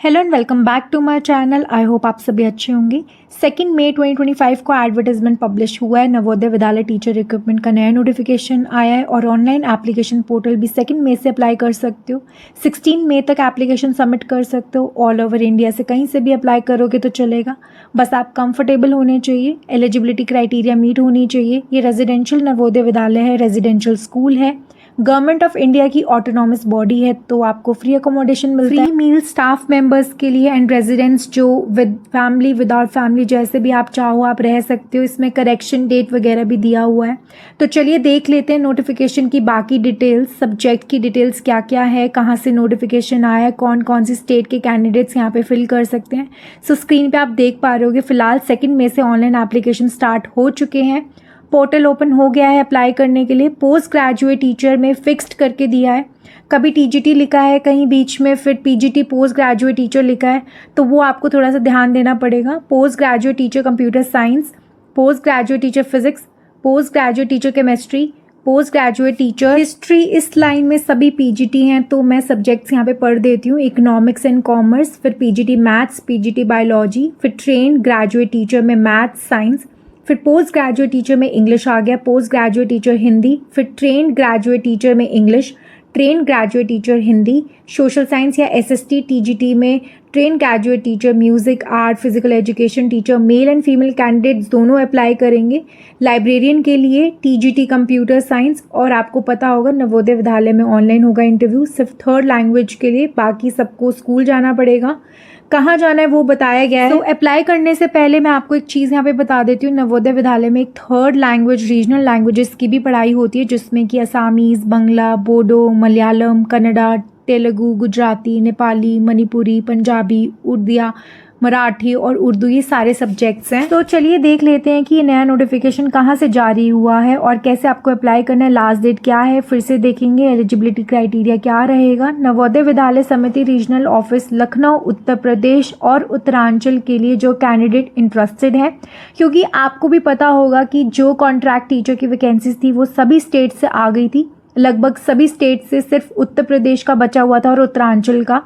Hello and welcome back to my channel. I hope आप सभी अच्छे होंगे। 2 मई 2025 को एडवर्टाइजमेंट पब्लिश हुआ है। नवोदय विद्यालय टीचर रिक्रूटमेंट का नया नोटिफिकेशन आया है और ऑनलाइन एप्लीकेशन पोर्टल भी 2 मई से अप्लाई कर सकते हो। 16 मई तक एप्लीकेशन सबमिट कर सकते हो। ऑल ओवर इंडिया से कहीं से भी अप्लाई करोगे तो चलेगा, बस आप कंफर्टेबल होने चाहिए। एलिजिबिलिटी क्राइटेरिया मीट होनी चाहिए। ये रेजिडेंशियल नवोदय विद्यालय है, रेजिडेंशियल स्कूल है, गवर्नमेंट ऑफ इंडिया की ऑटोनॉमस बॉडी है, तो आपको फ्री अकोमोडेशन मिलता है। फ्री मील स्टाफ मेंबर्स के लिए एंड रेजिडेंट्स जो विद फैमिली विदाउट फैमिली जैसे भी आप चाहो आप रह सकते हो। इसमें करेक्शन डेट वगैरह भी दिया हुआ है। तो चलिए देख लेते हैं नोटिफिकेशन की बाकी डिटेल्स, सब्जेक्ट की डिटेल्स क्या क्या है, कहाँ से नोटिफिकेशन आया है, कौन कौन सी स्टेट के कैंडिडेट्स यहाँ पे फिल कर सकते हैं। सो स्क्रीन पे आप देख पा रहे होगे फिलहाल 2 मई से ऑनलाइन एप्लीकेशन स्टार्ट हो चुके हैं। पोर्टल ओपन हो गया है अप्लाई करने के लिए। पोस्ट ग्रेजुएट टीचर में फिक्स्ड करके दिया है, कभी टीजीटी लिखा है कहीं बीच में, फिर पीजीटी पोस्ट ग्रेजुएट टीचर लिखा है, तो वो आपको थोड़ा सा ध्यान देना पड़ेगा। Post graduate teacher computer science, post graduate teacher physics, post graduate teacher chemistry, post graduate teacher history, इस लाइन में सभी पीजीटी हैं। तो मैं सब्जेक्ट्स यहाँ पे पढ़ देती हूँ। इकोनॉमिक्स एंड कॉमर्स, फिर पीजीटी मैथ्स, पीजीटी बायोलॉजी, फिर ट्रेन ग्रेजुएट टीचर में मैथ्स साइंस, फिर पोस्ट ग्रेजुएट टीचर में इंग्लिश आ गया, पोस्ट ग्रेजुएट टीचर हिंदी, फिर ट्रेन ग्रेजुएट टीचर में English, train graduate teacher Hindi, social science या एसएसटी टीजीटी में train graduate teacher music, art, physical education teacher, male and female candidates दोनों apply करेंगे। Librarian के लिए टीजीटी कंप्यूटर साइंस, और आपको पता होगा नवोदय विद्यालय में ऑनलाइन होगा इंटरव्यू सिर्फ 3rd लैंग्वेज के लिए, बाकी सबको स्कूल जाना पड़ेगा। कहाँ जाना है वो बताया गया है। तो अप्लाई करने से पहले मैं आपको एक चीज़ यहाँ पे बता देती हूँ। नवोदय विद्यालय में एक 3rd लैंग्वेज रीजनल लैंग्वेजेस की भी पढ़ाई होती है, जिसमें कि असामीज़, बंगला, बोडो, मलयालम, कन्नड़ा, तेलुगु, गुजराती, नेपाली, मणिपुरी, पंजाबी, उड़िया, मराठी और उर्दू, ये सारे सब्जेक्ट्स हैं। तो चलिए देख लेते हैं कि ये नया नोटिफिकेशन कहाँ से जारी हुआ है और कैसे आपको अप्लाई करना है, लास्ट डेट क्या है, फिर से देखेंगे एलिजिबिलिटी क्राइटेरिया क्या रहेगा। नवोदय विद्यालय समिति रीजनल ऑफिस लखनऊ उत्तर प्रदेश और उत्तरांचल के लिए जो कैंडिडेट इंटरेस्टेड है, क्योंकि आपको भी पता होगा कि जो कॉन्ट्रैक्ट टीचर की वैकेंसीज थी वो सभी स्टेट से आ गई थी, लगभग सभी स्टेट से, सिर्फ उत्तर प्रदेश का बचा हुआ था और उत्तरांचल का।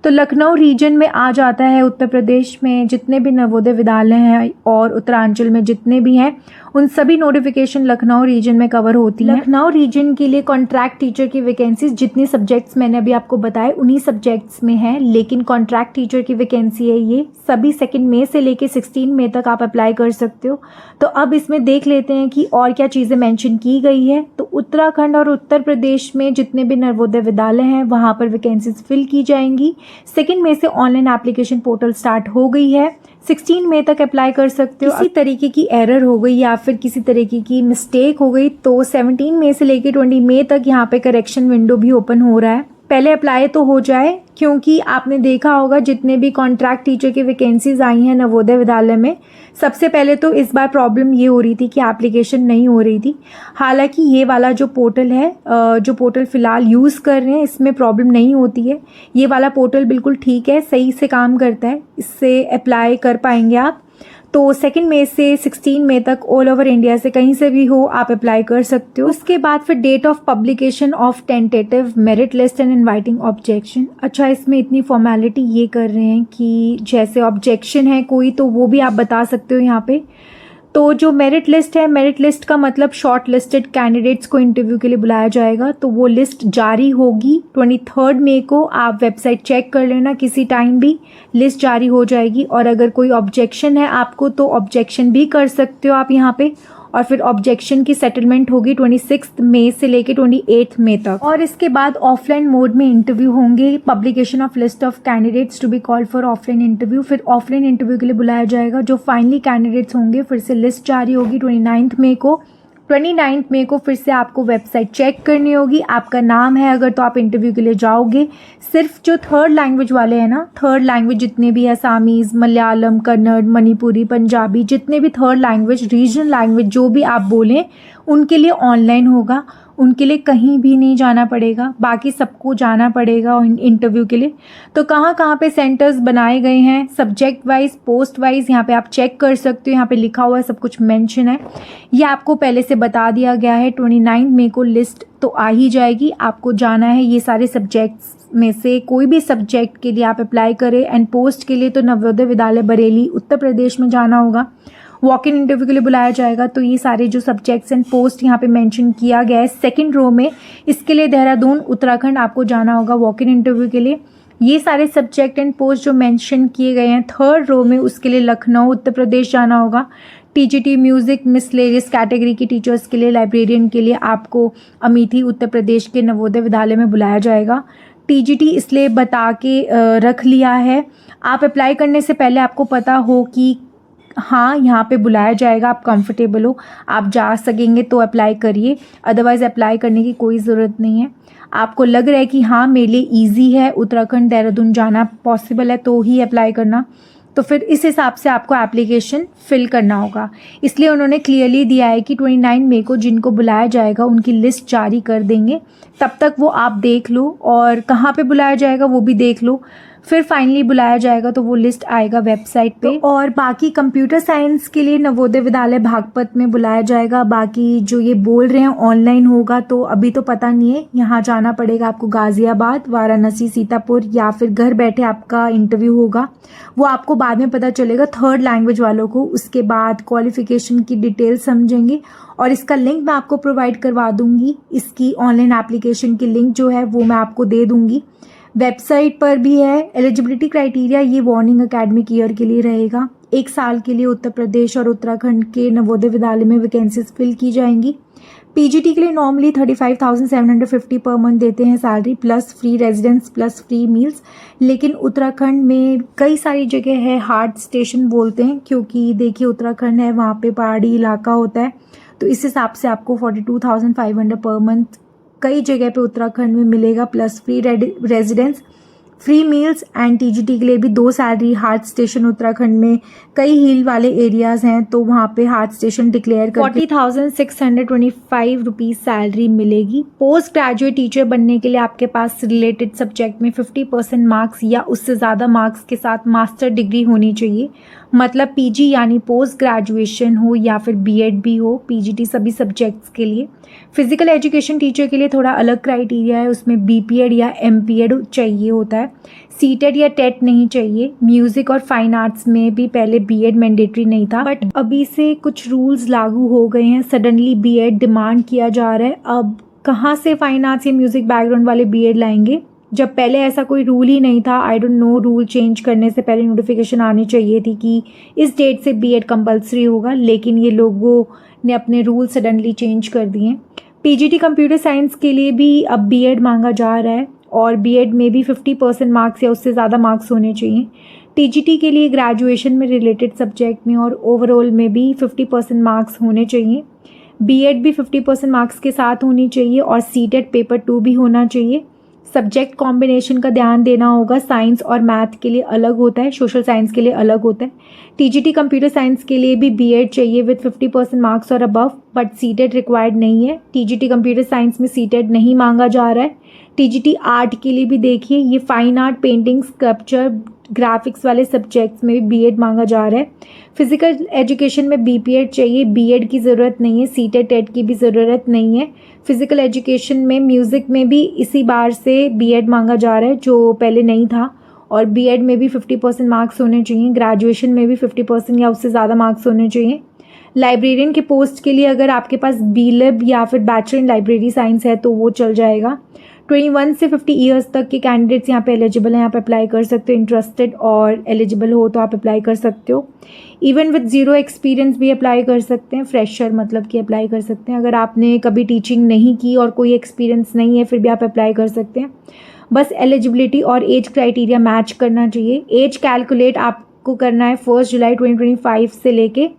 तो लखनऊ रीजन में आ जाता है उत्तर प्रदेश में जितने भी नवोदय विद्यालय हैं और उत्तरांचल में जितने भी हैं, उन सभी नोटिफिकेशन लखनऊ रीजन में कवर होती है। लखनऊ रीजन के लिए कॉन्ट्रैक्ट टीचर की वैकेंसीज जितनी सब्जेक्ट्स मैंने अभी आपको बताए उन्हीं सब्जेक्ट्स में है, लेकिन कॉन्ट्रैक्ट टीचर की वैकेंसी है ये सभी 2 मई से लेके 16 मई तक आप अप्लाई कर सकते हो। तो अब इसमें देख लेते हैं कि और क्या चीज़ें मेंशन की गई है। तो उत्तराखंड और उत्तर प्रदेश में जितने भी नवोदय विद्यालय हैं वहाँ पर वैकेंसीज फिल की जाएंगी। 2 मई से ऑनलाइन एप्लीकेशन पोर्टल स्टार्ट हो गई है। 16 मई तक अप्लाई कर सकते हो। किसी तरीके की एरर हो गई या फिर किसी तरीके की मिस्टेक हो गई तो 17 मई से लेकर 20 मई तक यहाँ पे करेक्शन विंडो भी ओपन हो रहा है। पहले अप्लाई तो हो जाए, क्योंकि आपने देखा होगा जितने भी कॉन्ट्रैक्ट टीचर की वैकेंसीज आई हैं नवोदय विद्यालय में, सबसे पहले तो इस बार प्रॉब्लम ये हो रही थी कि एप्लीकेशन नहीं हो रही थी। हालांकि ये वाला जो पोर्टल है, जो पोर्टल फिलहाल यूज़ कर रहे हैं, इसमें प्रॉब्लम नहीं होती है। ये वाला पोर्टल बिल्कुल ठीक है, सही से काम करता है, इससे अप्लाई कर पाएंगे आप। तो 2 मई से 16 मई तक ऑल ओवर इंडिया से कहीं से भी हो आप अप्लाई कर सकते हो। उसके बाद फिर date of publication of tentative merit list and inviting objection. अच्छा, इसमें इतनी फॉर्मेलिटी ये कर रहे हैं कि जैसे ऑब्जेक्शन है कोई तो वो भी आप बता सकते हो यहाँ पे। तो जो मेरिट लिस्ट है, मेरिट लिस्ट का मतलब शॉर्ट लिस्टेड कैंडिडेट्स को इंटरव्यू के लिए बुलाया जाएगा, तो वो लिस्ट जारी होगी 23 मई को। आप वेबसाइट चेक कर लेना, किसी टाइम भी लिस्ट जारी हो जाएगी। और अगर कोई ऑब्जेक्शन है आपको तो ऑब्जेक्शन भी कर सकते हो आप यहाँ पे, और फिर ऑब्जेक्शन की सेटलमेंट होगी 26 मई से लेके 28 मई तक। और इसके बाद ऑफलाइन मोड में इंटरव्यू होंगे। Publication of list of candidates to be called for offline interview, फिर ऑफलाइन इंटरव्यू के लिए बुलाया जाएगा। जो फाइनली कैंडिडेट्स होंगे फिर से लिस्ट जारी होगी 29 मई को। 29 मई को फिर से आपको वेबसाइट चेक करनी होगी, आपका नाम है अगर तो आप इंटरव्यू के लिए जाओगे। सिर्फ जो 3rd लैंग्वेज वाले हैं ना, 3rd लैंग्वेज जितने भी है, असामीज़, मलयालम, कन्नड़, मणिपुरी, पंजाबी, जितने भी 3rd लैंग्वेज रीजनल लैंग्वेज जो भी आप बोलें उनके लिए ऑनलाइन होगा। उनके लिए कहीं भी नहीं जाना पड़ेगा, बाकी सबको जाना पड़ेगा इंटरव्यू के लिए। तो कहाँ कहाँ पे सेंटर्स बनाए गए हैं सब्जेक्ट वाइज, पोस्ट वाइज, यहाँ पे आप चेक कर सकते हो। यहाँ पे लिखा हुआ है, सब कुछ मेंशन है, ये आपको पहले से बता दिया गया है। 29 मई को लिस्ट तो आ ही जाएगी, आपको जाना है, ये सारे सब्जेक्ट्स में से कोई भी सब्जेक्ट के लिए आप अप्लाई करें। एंड पोस्ट के लिए तो नवोदय विद्यालय बरेली उत्तर प्रदेश में जाना होगा, वॉक इन इंटरव्यू के लिए बुलाया जाएगा। तो ये सारे जो सब्जेक्ट्स एंड पोस्ट यहाँ पे मेंशन किया गया है सेकंड रो में, इसके लिए देहरादून उत्तराखंड आपको जाना होगा वॉक इन इंटरव्यू के लिए। ये सारे सब्जेक्ट एंड पोस्ट जो मेंशन किए गए हैं थर्ड रो में, उसके लिए लखनऊ उत्तर प्रदेश जाना होगा। टीजीटी म्यूज़िक मिसलेरियस कैटेगरी की टीचर्स के लिए, लाइब्रेरियन के लिए आपको अमेठी उत्तर प्रदेश के नवोदय विद्यालय में बुलाया जाएगा। टीजीटी इसलिए बता के रख लिया है, आप अप्लाई करने से पहले आपको पता हो कि हाँ यहाँ पे बुलाया जाएगा, आप कंफर्टेबल हो, आप जा सकेंगे तो अप्लाई करिए, अदरवाइज़ अप्लाई करने की कोई ज़रूरत नहीं है। आपको लग रहा है कि हाँ मेरे लिए ईजी है, उत्तराखंड देहरादून जाना पॉसिबल है, तो ही अप्लाई करना, तो फिर इस हिसाब से आपको एप्लीकेशन फिल करना होगा। इसलिए उन्होंने क्लियरली दिया है कि 29 मई को जिनको बुलाया जाएगा उनकी लिस्ट जारी कर देंगे, तब तक वो आप देख लो और कहाँ पे बुलाया जाएगा वो भी देख लो, फिर फाइनली बुलाया जाएगा तो वो लिस्ट आएगा वेबसाइट पे। और बाकी कंप्यूटर साइंस के लिए नवोदय विद्यालय बागपत में बुलाया जाएगा। बाकी जो ये बोल रहे हैं ऑनलाइन होगा, तो अभी तो पता नहीं है, यहाँ जाना पड़ेगा आपको गाजियाबाद, वाराणसी, सीतापुर, या फिर घर बैठे आपका इंटरव्यू होगा, वो आपको बाद में पता चलेगा थर्ड लैंग्वेज वालों को। उसके बाद क्वालिफिकेशन की डिटेल समझेंगे और इसका लिंक मैं आपको प्रोवाइड करवा दूंगी। इसकी ऑनलाइन एप्लीकेशन की लिंक जो है वो मैं आपको दे दूंगी, वेबसाइट पर भी है। एलिजिबिलिटी क्राइटेरिया ये वार्निंग एकेडमिक ईयर के लिए रहेगा, 1 साल के लिए उत्तर प्रदेश और उत्तराखंड के नवोदय विद्यालय में वैकेंसीज फिल की जाएंगी। पीजीटी के लिए नॉर्मली 35,750 पर मंथ देते हैं salary, plus free residence plus free meals. लेकिन उत्तराखंड में कई सारी जगह है हार्ड स्टेशन बोलते हैं, क्योंकि देखिए उत्तराखंड है, वहाँ पे पहाड़ी इलाका होता है, तो इस हिसाब से आपको 42,500 पर मंथ कई जगह पे उत्तराखंड में मिलेगा, plus free residence, free meals. And TGT के लिए भी 2 सैलरी, हार्ट स्टेशन उत्तराखंड में कई हिल वाले एरियाज हैं, तो वहाँ पे हार्ट स्टेशन डिक्लेयर कर 40,625 रुपीज़ सैलरी मिलेगी। पोस्ट ग्रेजुएट टीचर बनने के लिए आपके पास रिलेटेड सब्जेक्ट में 50% मार्क्स या उससे ज़्यादा मार्क्स के साथ मास्टर डिग्री होनी चाहिए, मतलब पीजी यानी पोस्ट ग्रेजुएशन हो या फिर बीएड भी हो, पीजीटी सभी सब्जेक्ट्स के लिए। फिजिकल एजुकेशन टीचर के लिए थोड़ा अलग क्राइटेरिया है, उसमें बीपीएड या एमपीएड चाहिए होता है, सीटेड या टेट नहीं चाहिए। म्यूजिक और फाइन आर्ट्स में भी पहले बीएड मैंडेटरी नहीं था, बट अभी से कुछ रूल्स लागू हो गए हैं, सडनली बीएड डिमांड किया जा रहा है। अब कहाँ से फाइन आर्ट्स या म्यूजिक बैकग्राउंड वाले बीएड लाएंगे, जब पहले ऐसा कोई रूल ही नहीं था। I don't know, rule change करने से पहले नोटिफिकेशन आनी चाहिए थी कि इस डेट से बीएड कंपलसरी होगा, लेकिन ये लोगों ने अपने रूल सडनली चेंज कर दिए। पीजीटी कंप्यूटर साइंस के लिए भी अब बीएड मांगा जा रहा है, और बीएड में भी 50% मार्क्स या उससे ज़्यादा मार्क्स होने चाहिए। टीजीटी के लिए ग्रेजुएशन में रिलेटेड सब्जेक्ट में और ओवरऑल में भी 50% मार्क्स होने चाहिए। बीएड भी 50% मार्क्स के साथ होनी चाहिए, और सीटेट पेपर 2 भी होना चाहिए। सब्जेक्ट कॉम्बिनेशन का ध्यान देना होगा, साइंस और मैथ के लिए अलग होता है, सोशल साइंस के लिए अलग होता है। टीजीटी कंप्यूटर साइंस के लिए भी बीएड चाहिए विद 50% मार्क्स और अबव, बट सीटेट रिक्वायर्ड नहीं है। टीजीटी कंप्यूटर साइंस में सीटेट नहीं मांगा जा रहा है। टीजीटी आर्ट के लिए भी देखिए, ये fine art, painting, sculpture, graphics वाले सब्जेक्ट्स में भी बीएड मांगा जा रहा है। फिजिकल एजुकेशन में बीपीएड चाहिए, बीएड की ज़रूरत नहीं है, सीटेट टेट की भी ज़रूरत नहीं है। फिजिकल एजुकेशन में म्यूज़िक में भी इसी बार से बीएड मांगा जा रहा है, जो पहले नहीं था, और बीएड में भी 50% मार्क्स होने चाहिए। ग्रेजुएशन में भी 50% या उससे ज़्यादा मार्क्स होने चाहिए। लाइब्रेरियन के पोस्ट के लिए अगर आपके पास बीलिब या फिर बैचलर इन लाइब्रेरी साइंस है तो वो चल जाएगा। 21 से 50 ईयर्स तक के कैंडिडेट्स यहाँ पे एलिजिबल हैं, यहाँ पे अप्लाई कर सकते हो। इंटरेस्टेड और एलिजिबल हो तो आप अप्लाई कर सकते हो। इवन विद ज़ीरो एक्सपीरियंस भी अप्लाई कर सकते हैं, फ्रेशर मतलब कि अप्लाई कर सकते हैं। अगर आपने कभी टीचिंग नहीं की और कोई एक्सपीरियंस नहीं है फिर भी आप अप्लाई कर सकते हैं। बस एलिजिबिलिटी और एज क्राइटेरिया मैच करना चाहिए। एज कैलकुलेट आपको करना है 1 जुलाई 2025 से लेके,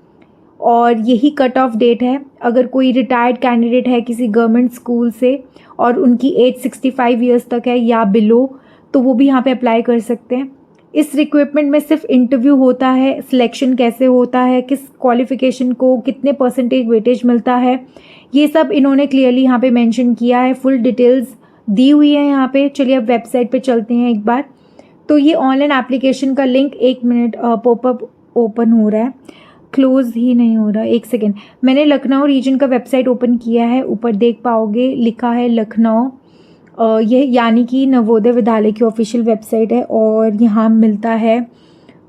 और यही कट ऑफ डेट है। अगर कोई रिटायर्ड कैंडिडेट है किसी गवर्नमेंट स्कूल से और उनकी एज 65 ईयर्स तक है या बिलो, तो वो भी यहाँ पे अप्लाई कर सकते हैं। इस रिक्रूटमेंट में सिर्फ इंटरव्यू होता है, सिलेक्शन कैसे होता है, किस क्वालिफिकेशन को कितने % वेटेज मिलता है, ये सब इन्होंने क्लियरली यहाँ पे मेंशन किया है। फुल डिटेल्स दी हुई है यहाँ पे। चलिए अब वेबसाइट पे चलते हैं एक बार। तो ये ऑनलाइन एप्लीकेशन का लिंक, 1 मिनट, पॉपअप ओपन हो रहा है, क्लोज ही नहीं हो रहा, 1 सेकेंड। मैंने लखनऊ रीजन का वेबसाइट ओपन किया है, ऊपर देख पाओगे लिखा है लखनऊ, यह यानी कि नवोदय विद्यालय की ऑफिशियल वेबसाइट है और यहाँ मिलता है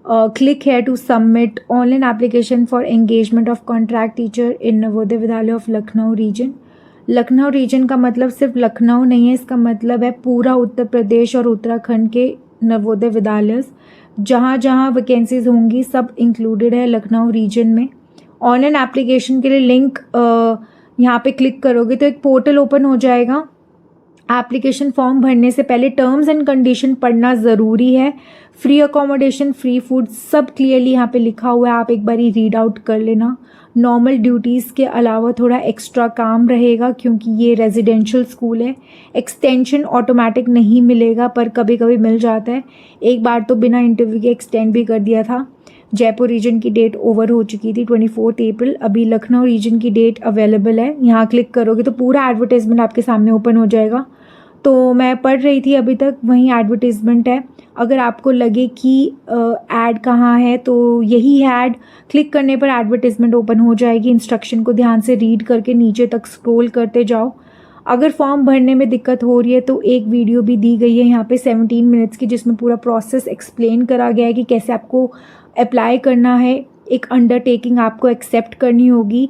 click here to submit online application for engagement of contract teacher in Navodaya Vidyalaya of Lucknow region. Lucknow region का मतलब सिर्फ लखनऊ नहीं है, इसका मतलब है पूरा उत्तर प्रदेश और उत्तराखंड के नवोदय विद्यालय जहाँ जहाँ वैकेंसीज होंगी सब इंक्लूडेड है लखनऊ रीजन में। ऑनलाइन एप्लीकेशन के लिए लिंक यहाँ पे क्लिक करोगे तो एक पोर्टल ओपन हो जाएगा। एप्लीकेशन फॉर्म भरने से पहले टर्म्स एंड कंडीशन पढ़ना ज़रूरी है। फ्री अकोमोडेशन, फ्री फूड सब क्लियरली यहाँ पे लिखा हुआ है, आप एक बार रीड आउट कर लेना। नॉर्मल ड्यूटीज़ के अलावा थोड़ा एक्स्ट्रा काम रहेगा क्योंकि ये रेजिडेंशियल स्कूल है। एक्सटेंशन ऑटोमेटिक नहीं मिलेगा पर कभी कभी मिल जाता है। एक बार तो बिना इंटरव्यू के एक्सटेंड भी कर दिया था। जयपुर रीजन की डेट ओवर हो चुकी थी 24 अप्रैल, अभी लखनऊ रीजन की डेट अवेलेबल है। यहाँ क्लिक करोगे तो पूरा एडवर्टाइजमेंट आपके सामने ओपन हो जाएगा। तो मैं पढ़ रही थी अभी तक, वहीं एडवर्टाइजमेंट है। अगर आपको लगे कि ऐड कहाँ है तो यही है ऐड, क्लिक करने पर एडवर्टाइजमेंट ओपन हो जाएगी। इंस्ट्रक्शन को ध्यान से रीड करके नीचे तक स्क्रॉल करते जाओ। अगर फॉर्म भरने में दिक्कत हो रही है तो एक वीडियो भी दी गई है यहाँ पे 17 मिनट्स की, जिसमें पूरा प्रोसेस एक्सप्लेन करा गया है कि कैसे आपको अप्लाई करना है। एक अंडरटेकिंग आपको एक्सेप्ट करनी होगी।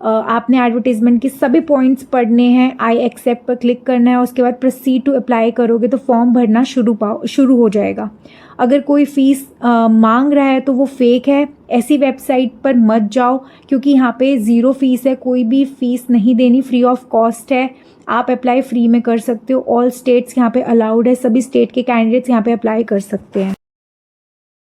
आपने एडवर्टीजमेंट के सभी पॉइंट्स पढ़ने हैं, आई एक्सेप्ट पर क्लिक करना है, उसके बाद प्रोसीड टू अप्लाई करोगे तो फॉर्म भरना शुरू हो जाएगा। अगर कोई फ़ीस मांग रहा है तो वो फेक है, ऐसी वेबसाइट पर मत जाओ क्योंकि यहाँ पे ज़ीरो फीस है, कोई भी फ़ीस नहीं देनी, फ्री ऑफ कॉस्ट है। आप अप्लाई फ्री में कर सकते हो। ऑल स्टेट्स यहाँ पे अलाउड है, सभी स्टेट के कैंडिडेट्स यहाँ पे अप्लाई कर सकते हैं।